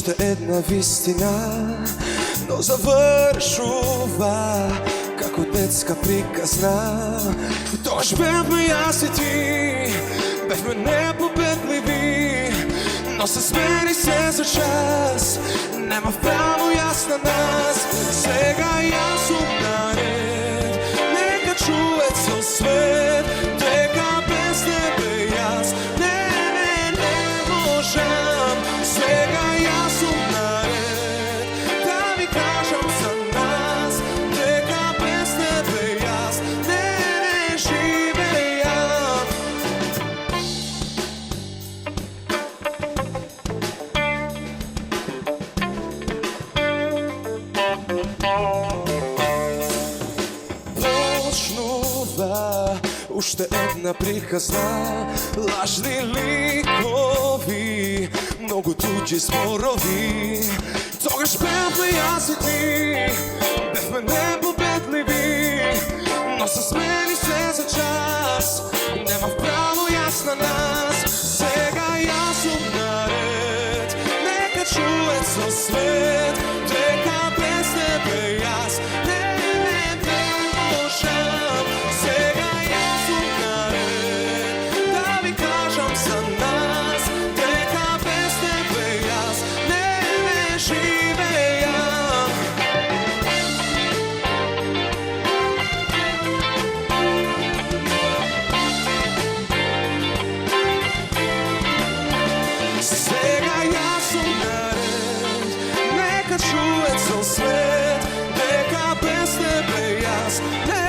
Още една вистина, но завършува како детска приказна. Тогаш бевме јас и ти, бевме непобедливи, но се смени се за час, нема вправо јас на нас. Сега јас сум наред, нека чуе цел свет, дека без тебе јас не можам. Сега јас сум наред, да ви кажам за нас, дека без тебе јас не живеам. Почнува уште една приказна, лажни ликови, многу туѓи зборови. Тогаш бевме јас и ти, бевме непобедливи, но се смени се за час, нема право јас на нас. Сега јас сум наред, нека чуе цел свет, дека без тебе јас не можам. Сега јас сум наред, да ви кажам за нас, дека без тебе јас не живеам. Сега јас сум наред, нека чуе цел свет, дека без тебе јас не